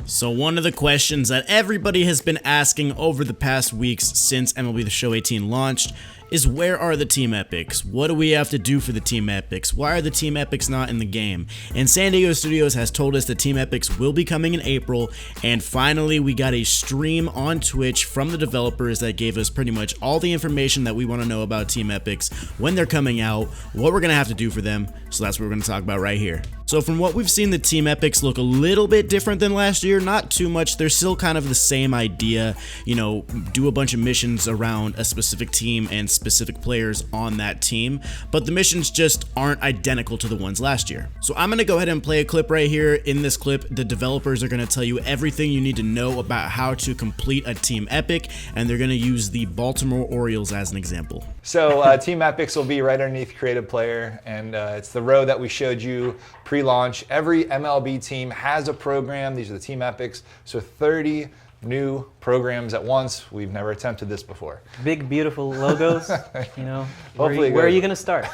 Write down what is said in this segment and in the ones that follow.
So one of the questions that everybody has been asking over the past weeks since MLB The Show 18 launched is, where are the team epics? What do we have to do for the team epics? Why are the team epics not in the game? And San Diego Studios has told us the team epics will be coming in April, and finally we got a stream on Twitch from the developers that gave us pretty much all the information that we want to know about team epics, when they're coming out, what we're going to have to do for them. So that's what we're going to talk about right here. So from what we've seen, the team epics look a little bit different than last year, not too much. They're still kind of the same idea, you know, do a bunch of missions around a specific team and specific players on that team, but the missions just aren't identical to the ones last year. So I'm going to go ahead and play a clip right here. In this clip, the developers are going to tell you everything you need to know about how to complete a team epic, and they're going to use the Baltimore Orioles as an example. So team epics will be right underneath creative player, and it's the row that we showed you pre-launch. Every MLB team has a program. These are the team epics. So 30 new programs at once. We've never attempted this before. Big, beautiful logos. You know, Hopefully where are you going to start?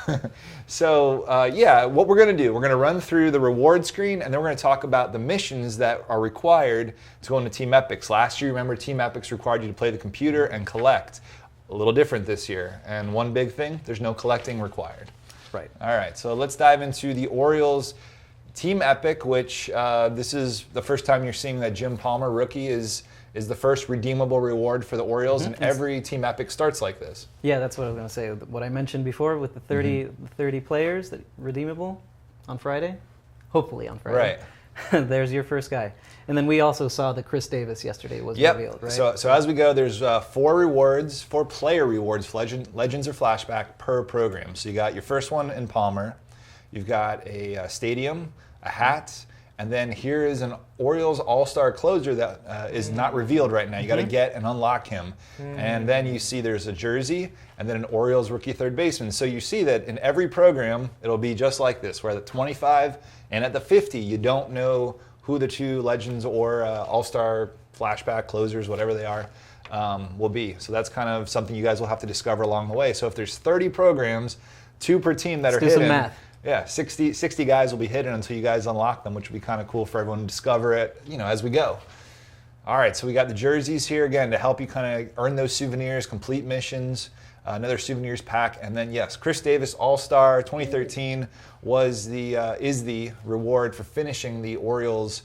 So yeah, what we're going to do, we're going to run through the reward screen, and then we're going to talk about the missions that are required to go into team epics. Last year, remember, team epics required you to play the computer and collect. A little different this year. And one big thing, there's no collecting required. Right. All right, so let's dive into the Orioles team epic, which this is the first time you're seeing that Jim Palmer rookie is the first redeemable reward for the Orioles, and every team epic starts like this. Yeah, that's what I was going to say. What I mentioned before with the 30 players that redeemable on Friday, hopefully on Friday. Right. There's your first guy. And then we also saw that Chris Davis yesterday was revealed, right? So as we go, there's 4 player rewards, Legends or Flashback per program. So you got your first one in Palmer, you've got a stadium, a hat, and then here is an Orioles All-Star closer that is not revealed right now. You got to get and unlock him. And then you see there's a jersey and then an Orioles rookie third baseman. So you see that in every program, it'll be just like this, where at the 25 and at the 50, you don't know who the 2 Legends or All-Star Flashback closers, whatever they are, will be. So that's kind of something you guys will have to discover along the way. So if there's 30 programs, 2 per team that are hidden. Do some math. Yeah, 60 guys will be hidden until you guys unlock them, which would be kind of cool for everyone to discover it, you know, as we go. All right, so we got the jerseys here again to help you kind of earn those souvenirs, complete missions, another souvenirs pack, and then yes, Chris Davis All-Star 2013 is the reward for finishing the Orioles,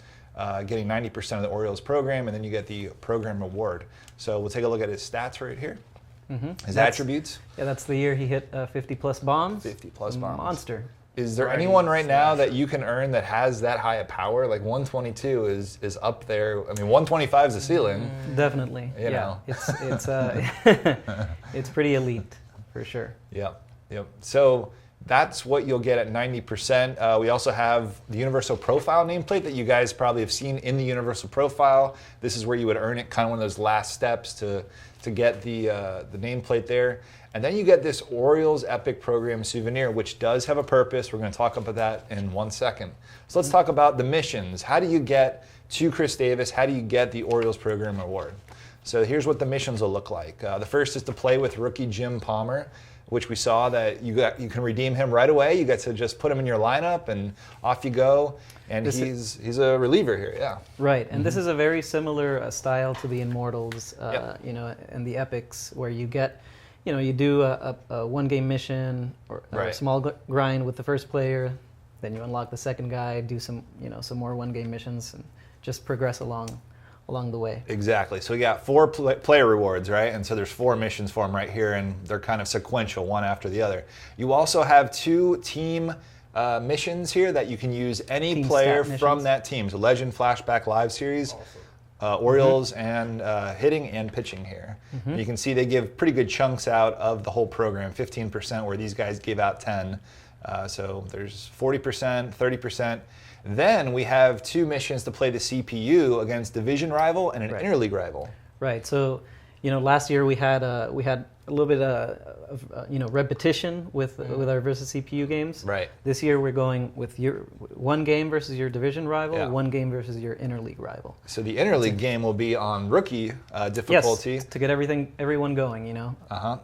getting 90% of the Orioles program, and then you get the program reward. So we'll take a look at his stats right here. His attributes. Yeah, that's the year he hit 50-plus bombs. 50-plus bombs. Monster. Is there anyone right now that you can earn that has that high a power? Like 122 is up there. I mean, 125 is the ceiling. Definitely. You know. It's it's pretty elite for sure. Yep. So that's what you'll get at 90%. We also have the Universal Profile nameplate that you guys probably have seen in the Universal Profile. This is where you would earn it, kind of one of those last steps to get the nameplate there. And then you get this Orioles Epic Program Souvenir, which does have a purpose. We're going to talk about that in 1 second. So let's talk about the missions. How do you get to Chris Davis? How do you get the Orioles Program Award? So here's what the missions will look like. The first is to play with rookie Jim Palmer, which we saw that you can redeem him right away. You get to just put him in your lineup and off you go. And he's a reliever here, yeah. Right, and this is a very similar style to the Immortals, Yep. you know, and the Epics, where you get, you know, you do a one-game mission or a small grind with the first player, then you unlock the second guy, do some more one-game missions, and just progress along the way. Exactly. So we got 4 player rewards, right? And so there's 4 missions for them right here, and they're kind of sequential, one after the other. You also have 2 team missions here that you can use any Team player stat from missions. that team. So Legend Flashback Live Series, Orioles, and hitting and pitching here. You can see they give pretty good chunks out of the whole program, 15%, where these guys give out 10. So there's 40%, 30%. Then we have 2 missions to play the CPU against division rival and an interleague rival. Right. So, you know, last year we had a little bit of repetition with our versus CPU games. Right. This year we're going with your one game versus your division rival, one game versus your interleague rival. So the interleague game will be on rookie difficulty. Yes, to get everyone going, you know.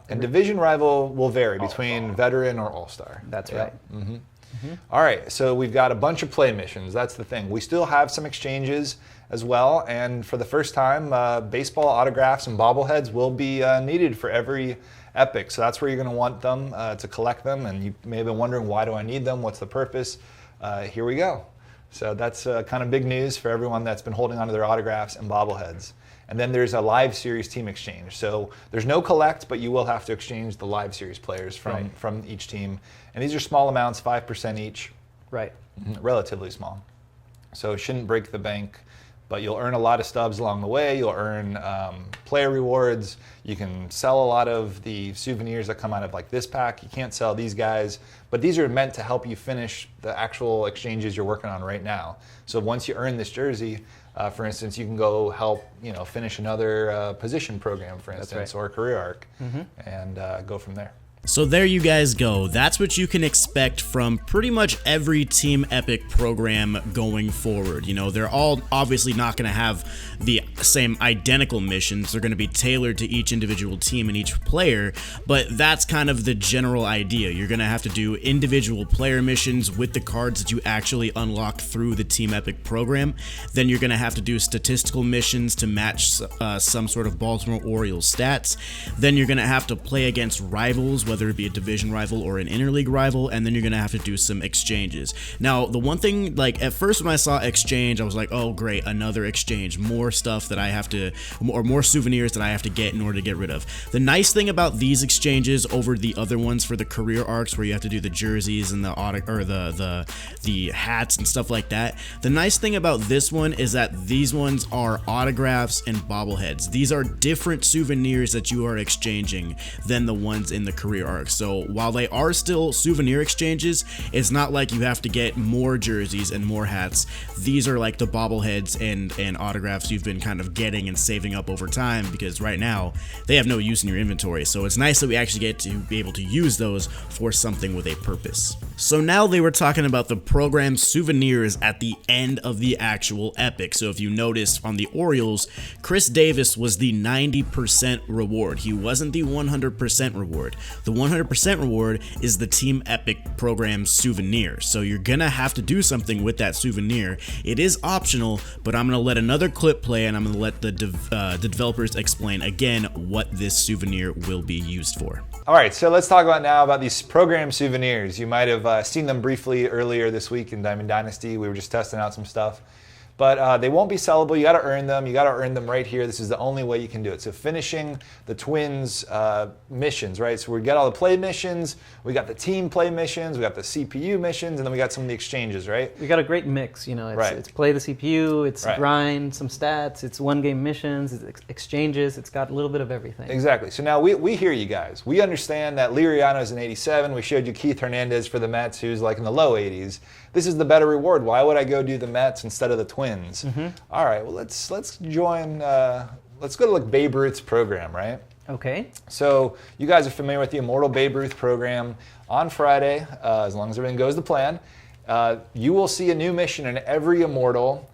And division rival will vary between veteran or all-star. That's right. All right, so we've got a bunch of play missions. That's the thing. We still have some exchanges. as well. And for the first time, baseball autographs and bobbleheads will be needed for every epic. So that's where you're going to want them to collect them. And you may have been wondering, why do I need them? What's the purpose? Here we go. So that's kind of big news for everyone that's been holding onto their autographs and bobbleheads. And then there's a live series team exchange. So there's no collect, but you will have to exchange the live series players from each team. And these are small amounts, 5% each. Right. Relatively small. So it shouldn't break the bank, but you'll earn a lot of stubs along the way. You'll earn player rewards. You can sell a lot of the souvenirs that come out of like this pack. You can't sell these guys, but these are meant to help you finish the actual exchanges you're working on right now. So once you earn this jersey, for instance, you can go help finish another position program, for instance, or a career arc, and go from there. So there you guys go. That's what you can expect from pretty much every Team Epic program going forward. They're all obviously not going to have the same identical missions. They're going to be tailored to each individual team and each player, but that's kind of the general idea. You're going to have to do individual player missions with the cards that you actually unlock through the Team Epic program. Then you're going to have to do statistical missions to match some sort of Baltimore Orioles stats. Then you're going to have to play against rivals, whether it be a division rival or an interleague rival, and then you're gonna have to do some exchanges. Now, the one thing, like at first when I saw exchange, I was like, oh great, another exchange, more stuff that I have to, or more souvenirs that I have to get in order to get rid of. The nice thing about these exchanges over the other ones for the career arcs, where you have to do the jerseys and the hats and stuff like that, the nice thing about this one is that these ones are autographs and bobbleheads. These are different souvenirs that you are exchanging than the ones in the career arcs. So while they are still souvenir exchanges, it's not like you have to get more jerseys and more hats. These are like the bobbleheads and autographs you've been kind of getting and saving up over time, because right now they have no use in your inventory. So it's nice that we actually get to be able to use those for something with a purpose. So now they were talking about the program souvenirs at the end of the actual epic. So if you noticed on the Orioles, Chris Davis was the 90% reward. He wasn't the 100% reward. The 100% reward is the Team Epic program souvenir. So you're gonna have to do something with that souvenir. It is optional, but I'm gonna let another clip play and I'm gonna let the developers explain again what this souvenir will be used for. All right, so let's talk about these program souvenirs. You might have seen them briefly earlier this week in Diamond Dynasty. We were just testing out some stuff. But they won't be sellable. You got to earn them. You got to earn them right here. This is the only way you can do it. So finishing the Twins missions, right? So we got all the play missions. We got the team play missions. We got the CPU missions, and then we got some of the exchanges, right? We got a great mix. It's play the CPU. It's grind some stats. It's one-game missions. It's exchanges. It's got a little bit of everything. Exactly. So now we hear you guys. We understand that Liriano's in 87. We showed you Keith Hernandez for the Mets, who's like in the low 80s. This is the better reward. Why would I go do the Mets instead of the Twins? All right, well, let's join, let's go to like Babe Ruth's program, right? Okay. So you guys are familiar with the Immortal Babe Ruth program. On Friday, as long as everything goes to plan, you will see a new mission in every Immortal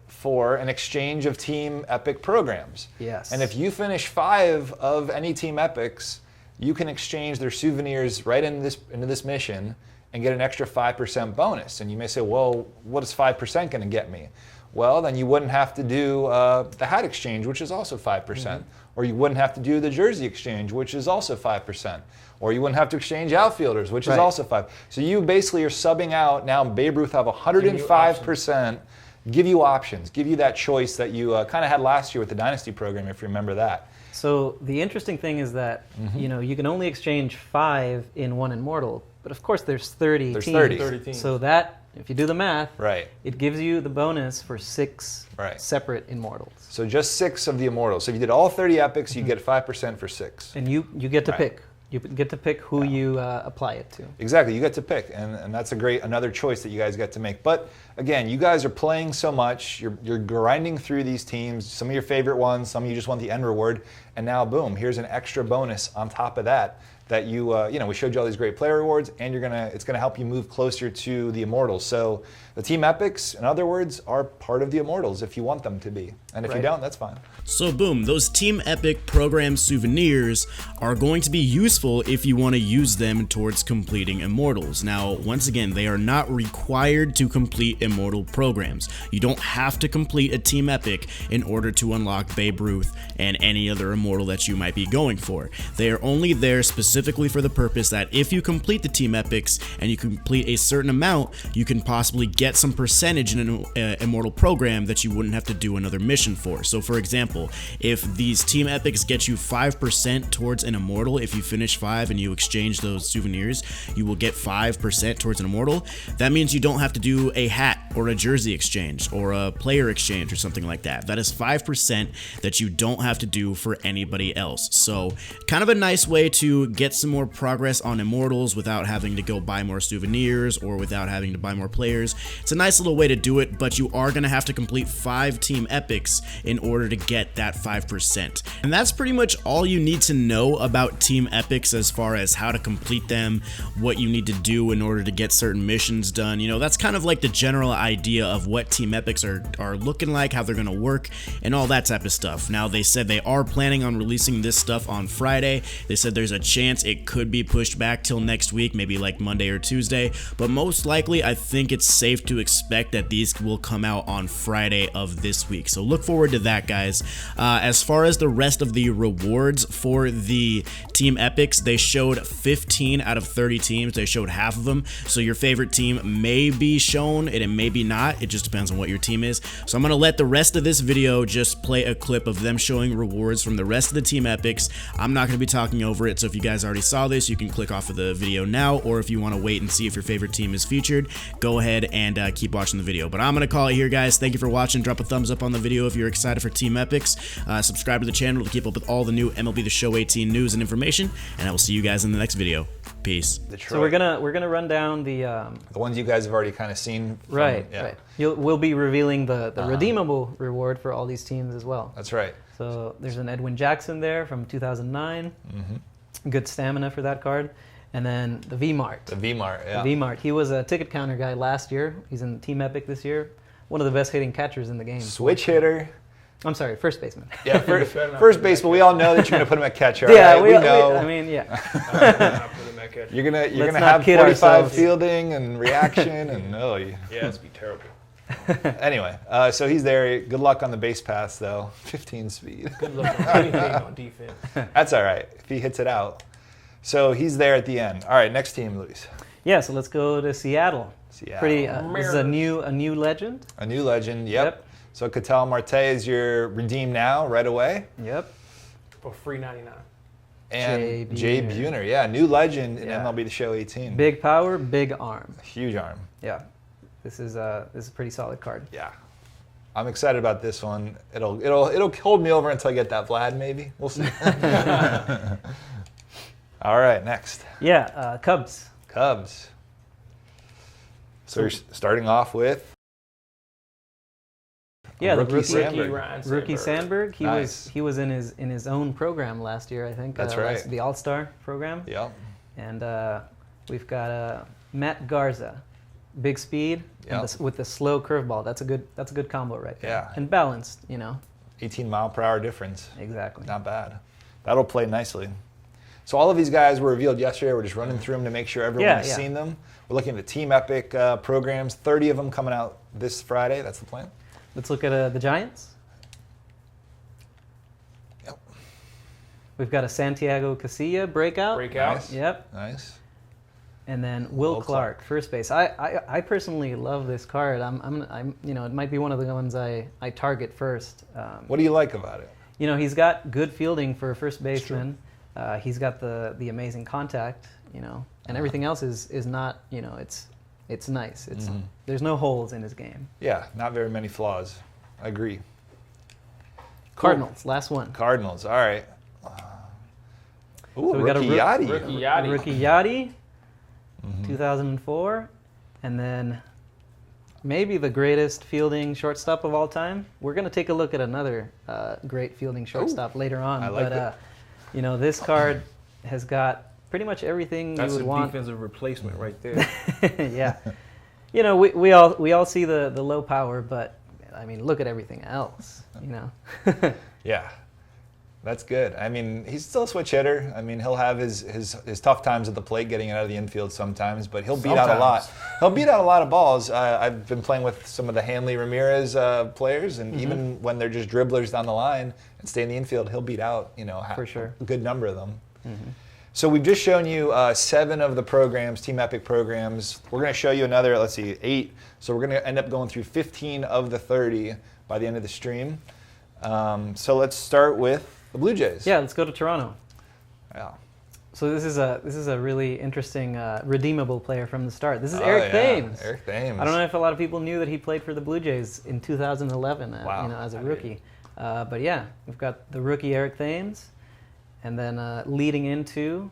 for an exchange of Team Epic programs. Yes. And if you finish 5 of any Team Epics, you can exchange their souvenirs right into this mission and get an extra 5% bonus. And you may say, well, what is 5% going to get me? Well, then you wouldn't have to do the hat exchange, which is also 5%. Or you wouldn't have to do the jersey exchange, which is also 5%. Or you wouldn't have to exchange outfielders, which is also 5%. So you basically are subbing out. Now Babe Ruth have 105%. Give you options, give you that choice that you kind of had last year with the Dynasty program, if you remember that. So the interesting thing is that you can only exchange 5 in one Immortal, but of course there's 30 teams. 30 teams. So that, if you do the math, Right. it gives you the bonus for 6 separate Immortals. So just 6 of the Immortals. So if you did all 30 epics, you get 5% for 6. And you get to pick. You get to pick who you apply it to. Exactly, you get to pick, and that's another choice that you guys get to make. But again, you guys are playing so much, you're grinding through these teams, some of your favorite ones, some of you just want the end reward, and now boom, here's an extra bonus on top of that we showed you all these great player rewards, and it's gonna help you move closer to the Immortals. So The team epics, in other words, are part of the Immortals if you want them to be. And if you don't, that's fine. So boom, those Team Epic program souvenirs are going to be useful if you want to use them towards completing Immortals. Now, once again, they are not required to complete Immortal programs. You don't have to complete a Team Epic in order to unlock Babe Ruth and any other Immortal that you might be going for. They are only there specifically for the purpose that if you complete the Team Epics and you complete a certain amount, you can possibly get some percentage in an Immortal program that you wouldn't have to do another mission for. So for example, if these Team Epics get you 5% towards an Immortal, if you finish 5 and you exchange those souvenirs, you will get 5% towards an Immortal. That means you don't have to do a hat or a jersey exchange or a player exchange or something like that. That is 5% that you don't have to do for anybody else. So kind of a nice way to get some more progress on Immortals without having to go buy more souvenirs or without having to buy more players. It's a nice little way to do it, but you are going to have to complete 5 Team Epics in order to get that 5%. And that's pretty much all you need to know about Team Epics as far as how to complete them, what you need to do in order to get certain missions done. You know, that's kind of like the general idea of what Team Epics are looking like, how they're going to work, and all that type of stuff. Now, they said they are planning on releasing this stuff on Friday. They said there's a chance it could be pushed back till next week, maybe like Monday or Tuesday, but most likely I think it's safe to expect that these will come out on Friday of this week. So look forward to that, guys. As far as the rest of the rewards for the Team Epics, they showed 15 out of 30 teams. They showed half of them. So your favorite team may be shown and it may be not. It just depends on what your team is. So I'm going to let the rest of this video just play a clip of them showing rewards from the rest of the Team Epics. I'm not going to be talking over it. So if you guys already saw this, you can click off of the video now, or if you want to wait and see if your favorite team is featured, go ahead and keep watching the video. But I'm going to call it here, guys. Thank you for watching. Drop a thumbs up on the video if you're excited for Team Epics. Subscribe to the channel to keep up with all the new MLB The Show 18 news and information, and I will see you guys in the next video. Peace. Detroit. So we're gonna run down the ones you guys have already kind of seen. Right. We'll be revealing the redeemable reward for all these teams as well. That's right. So there's an Edwin Jackson there from 2009. Good stamina for that card. And then the V-Mart. The V-Mart, yeah. The V-Mart. He was a ticket counter guy last year. He's in Team Epic this year. One of the best hitting catchers in the game. Switch hitter. I'm sorry, first baseman. Yeah, first baseman. We all know that you're going to put him at catcher. Yeah, right? we know. I mean, yeah. You're gonna have 45 fielding and reaction, and it's be terrible. Anyway, so he's there. Good luck on the base pass, though. 15 speed. Good luck on anything on defense. That's all right if he hits it out. So he's there at the end. All right, next team, Luis. Yeah, so let's go to Seattle. Pretty. This is a new legend. A new legend. Yep. So Ketel Marte is your redeem now, right away. Yep. For free 99. And Jay Buhner, yeah, new legend in MLB The Show 18. Big power, big arm. Huge arm. Yeah. This is a pretty solid card. Yeah. I'm excited about this one. It'll hold me over until I get that Vlad, maybe. We'll see. All right, next. Yeah, Cubs. So you're starting off with rookie Sandberg. He was in his own program last year, I think. That's right. The All-Star program. Yep. And we've got Matt Garza, big speed with the slow curveball. That's a good combo right there. Yeah. And balanced, 18 mile per hour difference. Exactly. Not bad. That'll play nicely. So all of these guys were revealed yesterday. We're just running through them to make sure everyone has seen them. We're looking at the Team Epic programs. 30 of them coming out this Friday. That's the plan. Let's look at the Giants. Yep. We've got a Santiago Casilla breakout. Nice. Yep. Nice. And then Will Clark, first base. I personally love this card. I'm it might be one of the ones I target first. What do you like about it? He's got good fielding for a first baseman. He's got the amazing contact, and everything else is not, it's nice. There's no holes in his game. Yeah, not very many flaws. I agree. Cardinals, last one. Cardinals, all right. Ooh, so we got a Yachty. Rookie Yachty, 2004, and then maybe the greatest fielding shortstop of all time. We're going to take a look at another great fielding shortstop later on. I like it. This card has got pretty much everything you would want. That's a defensive replacement right there. Yeah. you know, we all see the low power, but I mean, look at everything else. You know. Yeah. That's good. I mean, he's still a switch hitter. I mean, he'll have his tough times at the plate getting it out of the infield sometimes, but he'll beat out a lot. He'll beat out a lot of balls. I've been playing with some of the Hanley Ramirez players, and even when they're just dribblers down the line and stay in the infield, he'll beat out, you know, For sure. a good number of them. So we've just shown you 7 of the programs, Team Epic programs. We're going to show you another, let's see, 8. So we're going to end up going through 15 of the 30 by the end of the stream. So let's start with the Blue Jays. Yeah, let's go to Toronto. Yeah. So this is a really interesting redeemable player from the start. This is Eric Thames. Eric Thames. I don't know if a lot of people knew that he played for the Blue Jays in 2011. Wow. You know, as a rookie. But yeah, we've got the rookie Eric Thames, and then leading into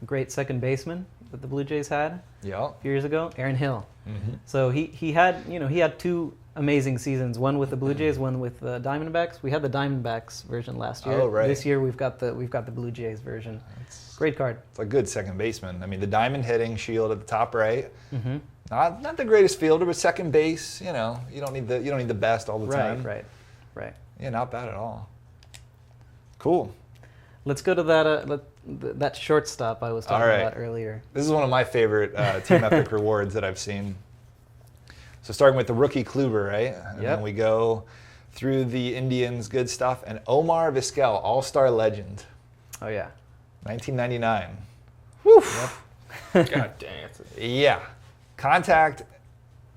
a great second baseman that the Blue Jays had a few years ago, Aaron Hill. So he had 2 amazing seasons, one with the Blue Jays, one with the Diamondbacks. We had the Diamondbacks version last year. Oh, right. This year we've got the Blue Jays version. Great card. It's a good second baseman. I mean, the diamond hitting shield at the top right. Not the greatest fielder, but second base. You know, you don't need the best all the time. Right. Yeah, not bad at all. Cool. Let's go to that shortstop I was talking about earlier. This is one of my favorite Team Epic rewards that I've seen. So starting with the rookie Kluber, right? And then we go through the Indians, good stuff. And Omar Vizquel, All-Star legend. Oh, yeah. 1999. Woof. God damn. Yeah. Contact,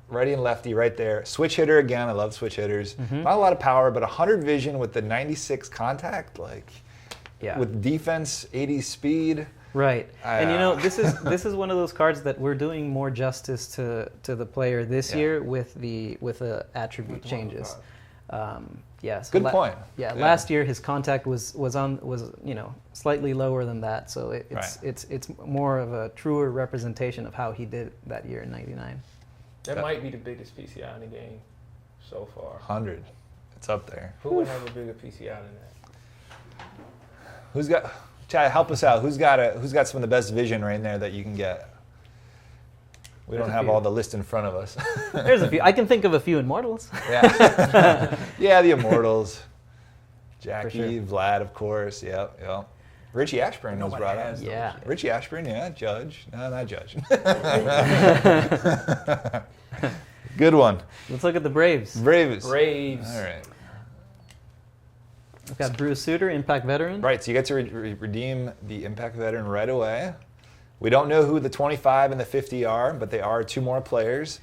righty and lefty right there. Switch hitter again. I love switch hitters. Not a lot of power, but 100 vision with the 96 contact. With defense, 80 speed. Right, and you know, this is one of those cards that we're doing more justice to the player this year with the attribute changes. So good point. Last year his contact was you know, slightly lower than that, so it's more of a truer representation of how he did that year in '99. That might be the biggest PCI in the game so far. 100, it's up there. Who would have a bigger PCI than that? Who's got? Chad, help us out. Who's got some of the best vision right in there that you can get? We don't have all the list in front of us. There's a few. I can think of a few Immortals. Yeah, the Immortals. Jackie, sure. Vlad, of course. Yep. Richie Ashburn was brought up. Yeah. Richie Ashburn, Judge. No, not Judge. Good one. Let's look at the Braves. Braves. All right. We've got Bruce Sutter, Impact veteran. Right, so you get to redeem the Impact veteran right away. We don't know who the 25 and the 50 are, but they are 2 more players.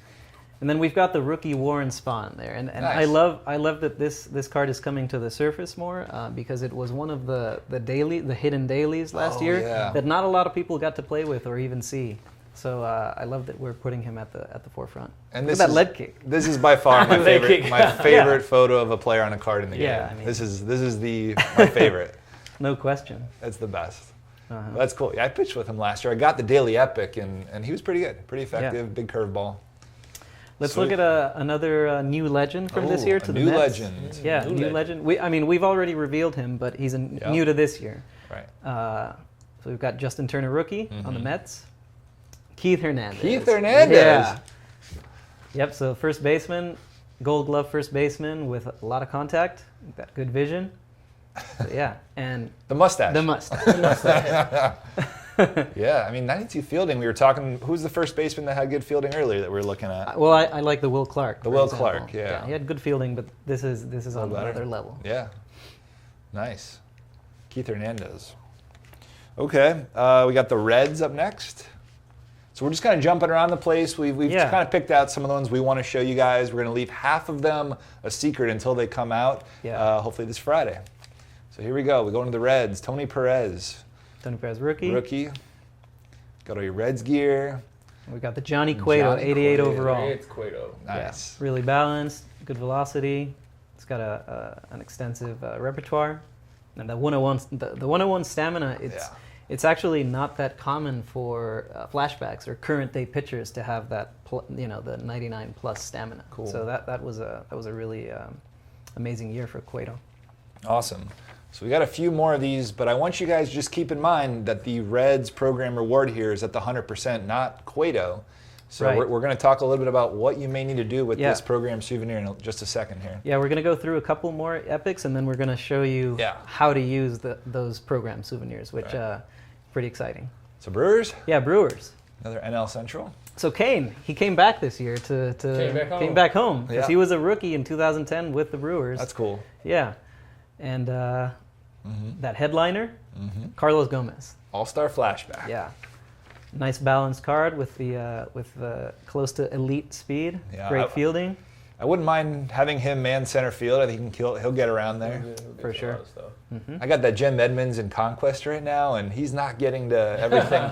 And then we've got the rookie Warren Spahn there, and Nice. I love that this card is coming to the surface more because it was one of the hidden dailies last year that not a lot of people got to play with or even see. So I love that we're putting him at the forefront. And look at that lead kick. This is by far my favorite. My favorite photo of a player on a card in the game. Yeah, I mean, this is my favorite. No question. That's the best. That's cool. Yeah, I pitched with him last year. I got the daily epic, and he was pretty good, pretty effective. Big curveball. Let's look at another new legend from this year to the Mets. New legend. Yeah, new legend. We've already revealed him, but he's new to this year. Right. So we've got Justin Turner, rookie, on the Mets. Keith Hernandez. Yeah. Yep, so first baseman, Gold Glove first baseman with a lot of contact, got good vision. So, yeah, and the mustache. The Yeah, I mean, 92 fielding. We were talking. Who's the first baseman that had good fielding earlier that we were looking at? Well, I like the Will Clark. The Will Clark, yeah. He had good fielding, but this is on another level. Yeah, nice. Keith Hernandez. Okay, we got the Reds up next. So we're just kind of jumping around the place. We've kind of picked out some of the ones we want to show you guys. We're going to leave half of them a secret until they come out, hopefully this Friday. So here we go. We go into the Reds. Tony Perez. Tony Perez, rookie. Got all your Reds gear. We got the Johnny Cueto, 88 overall. It's Cueto. Nice. Yeah, really balanced, good velocity. It's got an extensive repertoire. And the 101 stamina, it's actually not that common for flashbacks or current day pitchers to have that, the 99 plus stamina. Cool. So that was a really amazing year for Cueto. Awesome. So we got a few more of these, but I want you guys to just keep in mind that the Reds program reward here is at the 100%, not Cueto. So Right. we're going to talk a little bit about what you may need to do with Yeah. this program Souvenir in just a second here. Yeah, we're going to go through a couple more epics, and then we're going to show you Yeah. how to use those program souvenirs, which Right. pretty exciting. So Brewers, Yeah, Brewers. another NL Central. So Kane, he came back this year came back home because Yeah. he was a rookie in 2010 with the Brewers. That's cool. Yeah, and that headliner, Carlos Gomez. All-Star flashback. Yeah, nice balanced card with the close to elite speed. Yeah, Great fielding. I wouldn't mind having him man center field. I think he'll get around there. For sure. I got that Jim Edmonds in Conquest right now, and he's not getting to everything,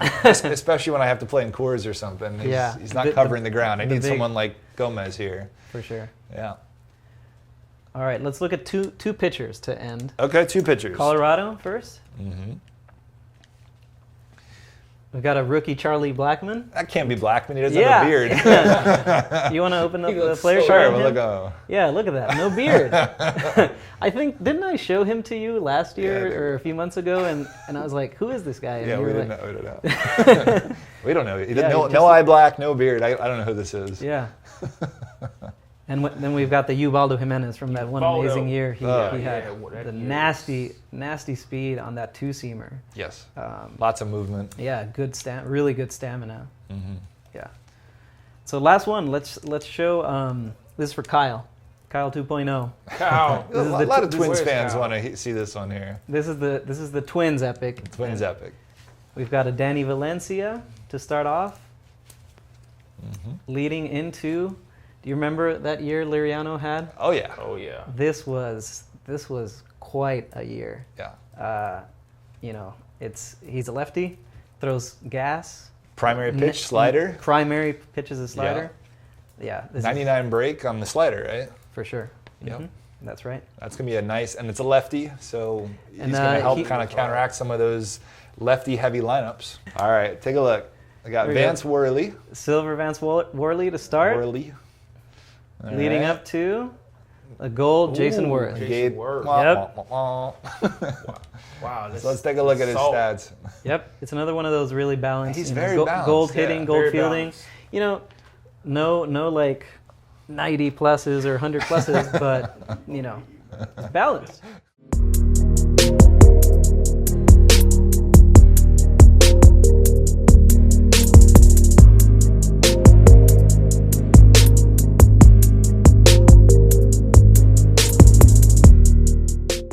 especially when I have to play in Coors or something. He's not covering the ground. I need someone like Gomez here. For sure. Yeah. All right, let's look at two pitchers to end. Okay, 2 pitchers. Colorado first. Mm-hmm. We've got a rookie, Charlie Blackmon. That can't be Blackman. He doesn't have a beard. You want to open up the player Sure, chart? we'll look. Yeah, look at that. No beard. I think, didn't I show him to you last year or a few months ago? And I was like, who is this guy? And Yeah, you we were didn't like, know. We don't know. Yeah, No eye black, no beard. I don't know who this is. Yeah. And then we've got the Ubaldo Jimenez from that one amazing year. He had the nasty speed on that two-seamer. Yes. Lots of movement. Yeah, really good stamina. Mm-hmm. Yeah. So last one, let's show. This is for Kyle. Kyle 2.0. Kyle. A lot of Twins fans want to see this one here. This is the Twins epic. Twins epic. We've got a Danny Valencia to start off, leading into. Do you remember that year Liriano had? Oh yeah. Oh yeah. This was quite a year. Yeah. He's a lefty, throws gas. Primary pitch, slider. Primary pitch is a slider. Yeah. 99 break on the slider, right? For sure. Yep. That's right. That's gonna be a nice, and it's a lefty, so he's And, gonna help kind of counteract some of those lefty-heavy lineups. All right, take a look. I got Vance Worley. Silver Vance Worley to start. Worley. Leading up to a gold Jason Worth. Jason Worth. Yep. Wow. So let's take a look at his stats. Yep, it's another one of those really balanced. He's very balanced. Gold hitting, gold Very fielding. balanced. No like 90 pluses or 100 pluses, but it's balanced.